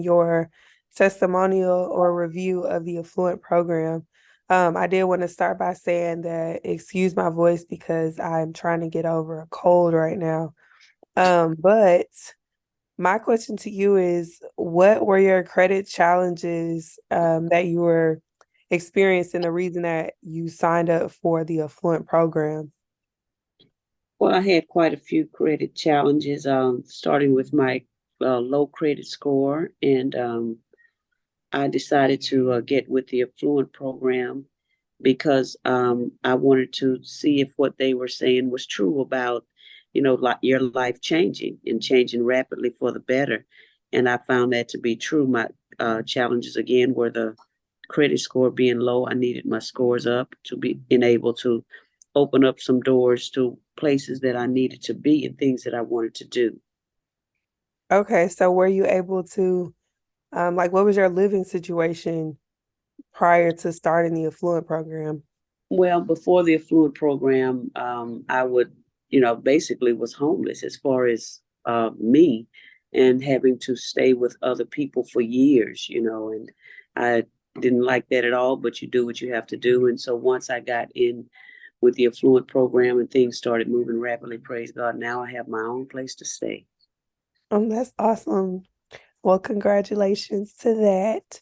your testimonial or review of the Affluent program. I did want to start by saying that excuse my voice because I'm trying to get over a cold right now. But my question to you is, what were your credit challenges that you were experiencing, the reason that you signed up for the Affluent program? Well, I had quite a few credit challenges, starting with my low credit score, and I decided to get with the Affluent program because I wanted to see if what they were saying was true about, like your life changing and changing rapidly for the better. And I found that to be true. My challenges again were the credit score being low. I needed my scores up to be able to open up some doors to places that I needed to be and things that I wanted to do. Okay, so were you able to, like, what was your living situation prior to starting the Affluent program? Well, before the Affluent program, I would, basically was homeless as far as me and having to stay with other people for years, and I didn't like that at all, but you do what you have to do. And so once I got in with the Affluent program and things started moving rapidly, praise God, now I have my own place to stay. That's awesome. Well, congratulations to that.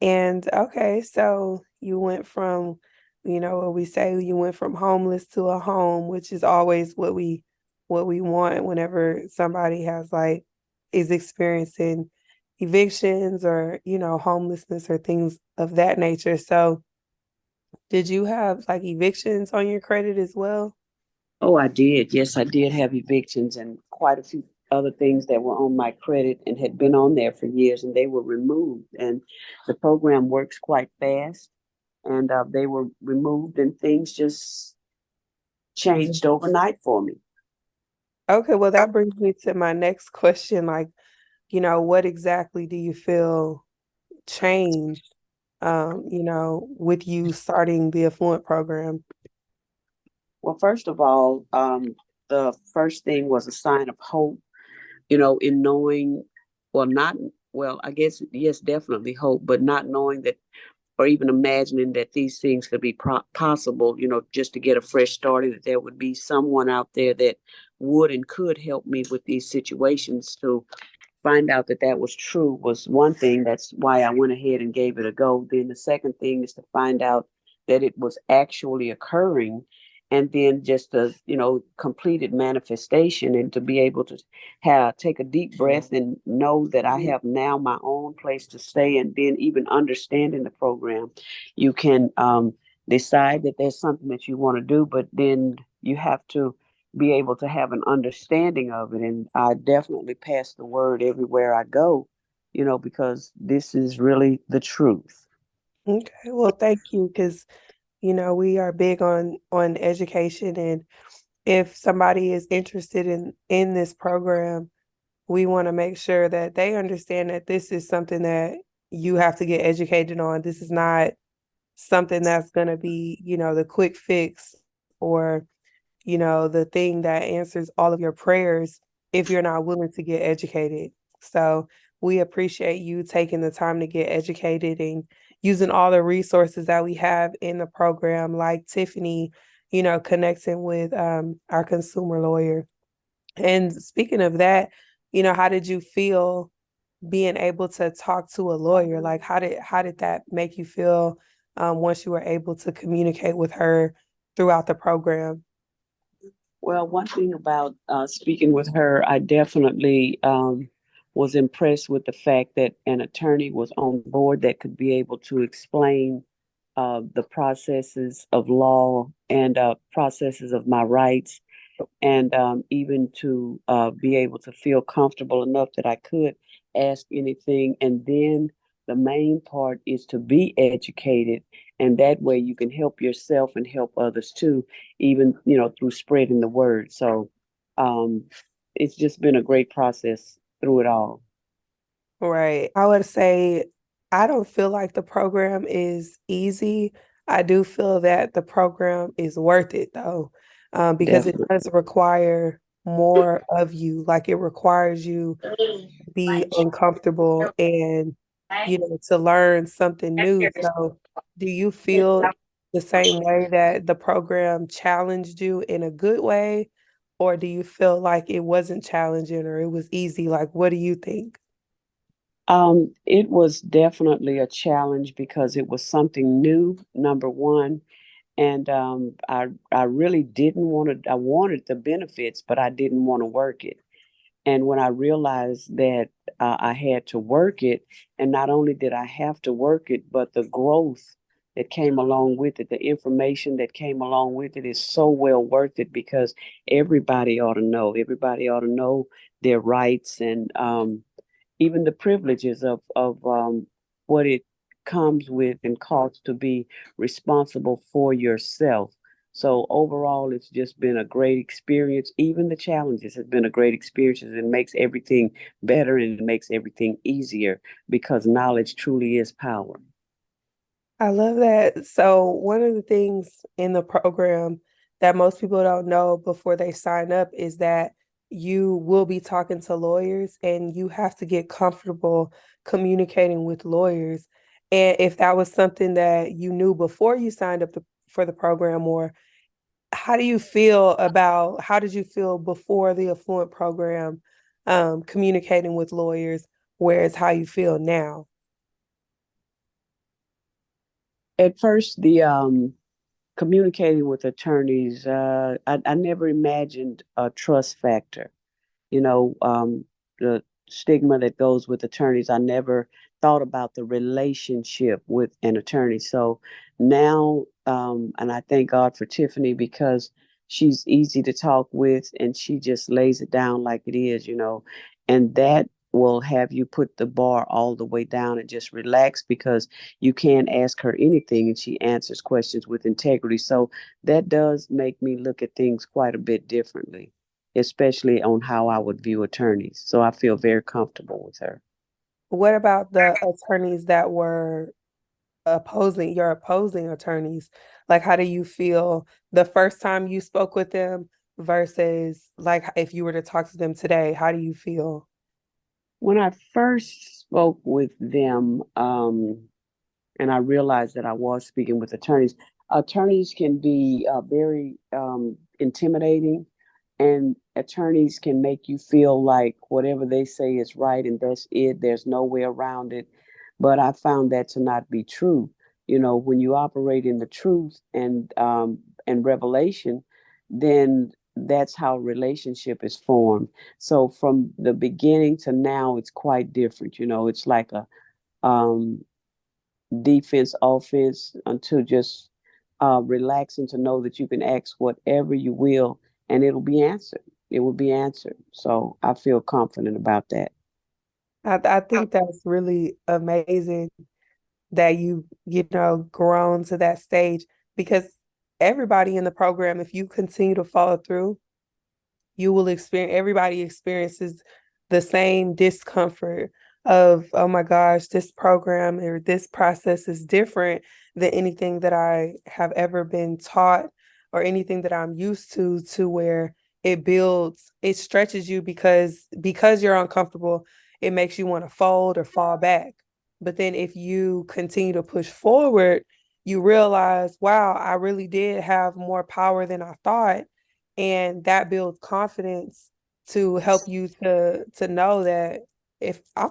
And okay, so you went from, what we say, you went from homeless to a home, which is always what we want whenever somebody has like is experiencing evictions or, homelessness or things of that nature. So did you have like evictions on your credit as well? Oh, I did. Yes, I did have evictions and quite a few other things that were on my credit and had been on there for years, and they were removed. And the program works quite fast, and they were removed, and things just changed overnight for me. Okay, well, that brings me to my next question. Like, what exactly do you feel changed, with you starting the Affluent program? Well, first of all, the first thing was a sign of hope, in knowing, well, not, well, I guess, yes, definitely hope, but not knowing that or even imagining that these things could be possible, just to get a fresh start, and that there would be someone out there that would and could help me with these situations. To find out that that was true was one thing. That's why I went ahead and gave it a go. Then the second thing is to find out that it was actually occurring, and then just the completed manifestation, and to be able to have take a deep breath and know that I have now my own place to stay. And then even understanding the program, you can decide that there's something that you want to do, but then you have to be able to have an understanding of it. And I definitely pass the word everywhere I go, because this is really the truth. Okay, well, thank you, because we are big on education, and if somebody is interested in this program, we want to make sure that they understand that this is something that you have to get educated on. This is not something that's going to be, the quick fix or the thing that answers all of your prayers if you're not willing to get educated. So we appreciate you taking the time to get educated and using all the resources that we have in the program, like Tiffany, connecting with our consumer lawyer. And speaking of that, how did you feel being able to talk to a lawyer? Like, how did that make you feel once you were able to communicate with her throughout the program? Well, one thing about speaking with her, I definitely was impressed with the fact that an attorney was on board that could be able to explain the processes of law and processes of my rights, and even to be able to feel comfortable enough that I could ask anything. And then the main part is to be educated, and that way you can help yourself and help others too, even through spreading the word. So um, it's just been a great process through it all. Right. I would say I don't feel like the program is easy. I do feel that the program is worth it though, because it Definitely. does require more of you. Like it requires you to be uncomfortable and, to learn something new. So, do you feel the same way that the program challenged you in a good way? Or do you feel like it wasn't challenging or it was easy? Like, what do you think? It was definitely a challenge because it was something new, number one. And I really didn't want to, I wanted the benefits, but I didn't want to work it. And when I realized that I had to work it, and not only did I have to work it, but the growth that came along with it, the information that came along with it is so well worth it because everybody ought to know. Everybody ought to know their rights and even the privileges of what it comes with and costs to be responsible for yourself. So overall, it's just been a great experience. Even the challenges has been a great experience. It makes everything better and it makes everything easier because knowledge truly is power. I love that. So, one of the things in the program that most people don't know before they sign up is that you will be talking to lawyers and you have to get comfortable communicating with lawyers. And if that was something that you knew before you signed up for the program, or how did you feel before the Affluent program, communicating with lawyers, whereas how you feel now? At first, the communicating with attorneys, I never imagined a trust factor. you know, um, the stigma that goes with attorneys. I never thought about the relationship with an attorney. So now, and I thank God for Tiffany because she's easy to talk with and she just lays it down like it is. And that will have you put the bar all the way down and just relax because you can ask her anything and she answers questions with integrity. So that does make me look at things quite a bit differently, especially on how I would view attorneys. So I feel very comfortable with her. What about the attorneys that were your opposing attorneys? Like, how do you feel the first time you spoke with them versus like if you were to talk to them today, how do you feel? When I first spoke with them, and I realized that I was speaking with attorneys. Attorneys can be very intimidating, and attorneys can make you feel like whatever they say is right and that's it. There's no way around it. But I found that to not be true. When you operate in the truth and revelation, then that's how relationship is formed. So from the beginning to now, it's quite different. It's like a um, defense, offense, until just relaxing to know that you can ask whatever you will and it'll be answered. It will be answered. So I feel confident about that. I think that's really amazing that grown to that stage because everybody in the program, if you continue to follow through, you will experience everybody experiences the same discomfort of, oh my gosh, this program or this process is different than anything that I have ever been taught or anything that I'm used to where it stretches you because you're uncomfortable, it makes you want to fold or fall back. But then if you continue to push forward, you realize, wow, I really did have more power than I thought, and that builds confidence to help you to know that if I'm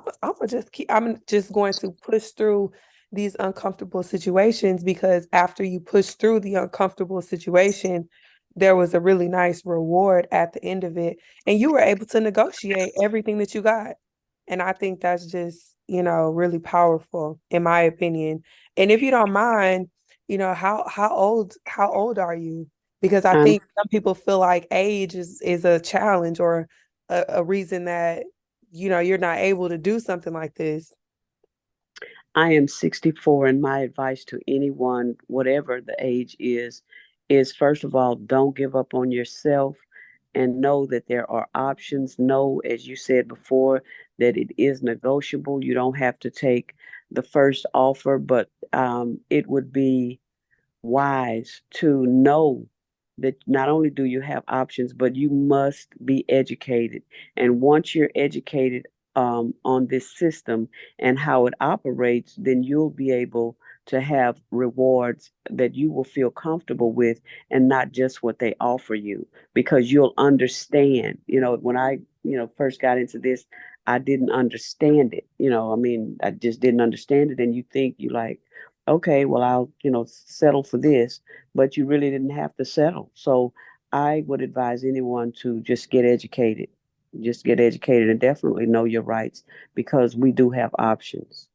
just going to push through these uncomfortable situations, because after you push through the uncomfortable situation, there was a really nice reward at the end of it, and you were able to negotiate everything that you got. And I think that's just, really powerful in my opinion. And if you don't mind, how old are you? Because I I'm think some people feel like age is a challenge or a reason that you're not able to do something like this. I am 64 and my advice to anyone, whatever the age is first of all, don't give up on yourself and know that there are options. Know, as you said before, that it is negotiable. You don't have to take the first offer, but it would be wise to know that not only do you have options, but you must be educated. And once you're educated on this system and how it operates, then you'll be able to have rewards that you will feel comfortable with, and not just what they offer you, because you'll understand. When I, first got into this, I didn't understand it. I mean, I just didn't understand it. And you think you like, okay, well, I'll, settle for this, but you really didn't have to settle. So I would advise anyone to just get educated. Just get educated and definitely know your rights, because we do have options.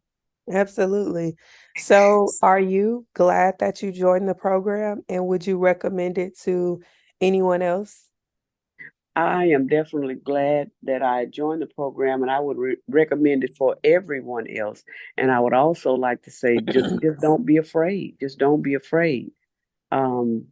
Absolutely. So, are you glad that you joined the program and would you recommend it to anyone else? I am definitely glad that I joined the program, and I would recommend it for everyone else. And I would also like to say, just don't be afraid. Just don't be afraid. Um,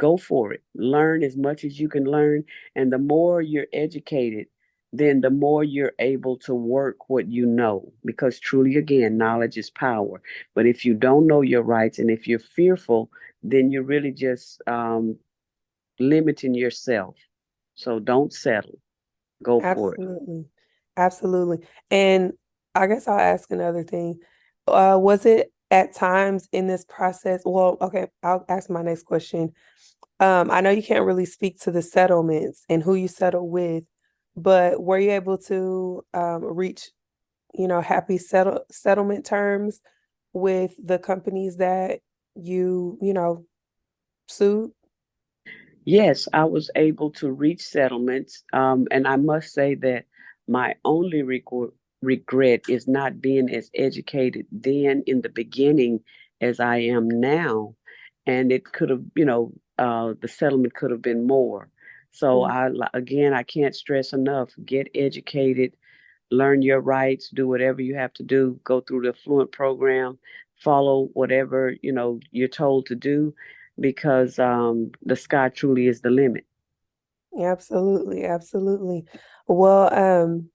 Go for it. Learn as much as you can learn. And the more you're educated, then the more you're able to work what you know. Because truly, again, knowledge is power. But if you don't know your rights, and if you're fearful, then you're really just limiting yourself. So don't settle. Go for it. Absolutely. Absolutely. And I guess I'll ask another thing. Was it at times in this process? Well, okay, I'll ask my next question. I know you can't really speak to the settlements and who you settle with, but were you able to reach, happy settlement terms with the companies that you sued? Yes, I was able to reach settlements. And I must say that my only regret is not being as educated then in the beginning as I am now. And it could have, the settlement could have been more. So again, I can't stress enough, get educated, learn your rights, do whatever you have to do, go through the Affluent program, follow whatever you're told to do, because the sky truly is the limit. Absolutely, absolutely. Well,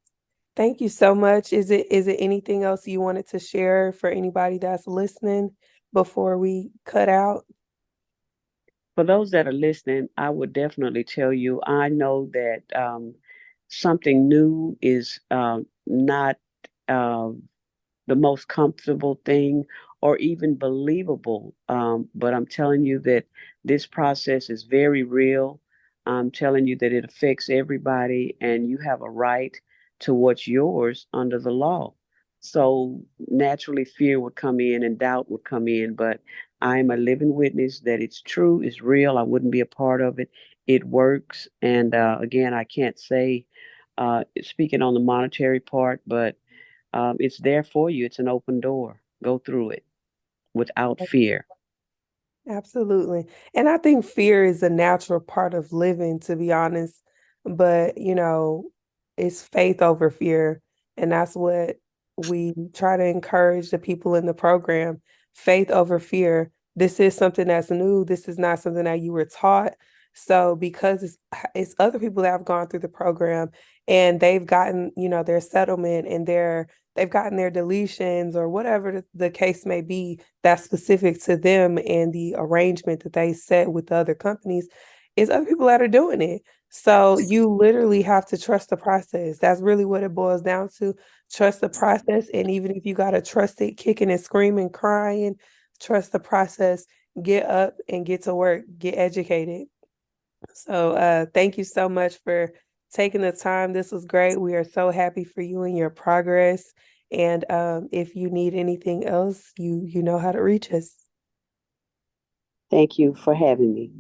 thank you so much. Is it anything else you wanted to share for anybody that's listening before we cut out? For those that are listening, I would definitely tell you, I know that something new is not. Uh, the most comfortable thing or even believable. But I'm telling you that this process is very real. I'm telling you that it affects everybody, and you have a right to what's yours under the law. So naturally, fear would come in and doubt would come in, but I'm a living witness that it's true, it's real. I wouldn't be a part of it. It works. And again, I can't say, speaking on the monetary part, but it's there for you. It's an open door. Go through it without fear. Absolutely. And I think fear is a natural part of living, to be honest. But, it's faith over fear. And that's what we try to encourage the people in the program. Faith over fear. This is something that's new. This is not something that you were taught. So because it's other people that have gone through the program and they've gotten, their settlement and they've gotten their deletions or whatever the case may be that's specific to them and the arrangement that they set with the other companies is other people that are doing it. So you literally have to trust the process. That's really what it boils down to. Trust the process. And even if you got to trust it, kicking and screaming, crying, trust the process. Get up and get to work. Get educated. So thank you so much for taking the time. This was great. We are so happy for you and your progress. And if you need anything else, you know how to reach us. Thank you for having me.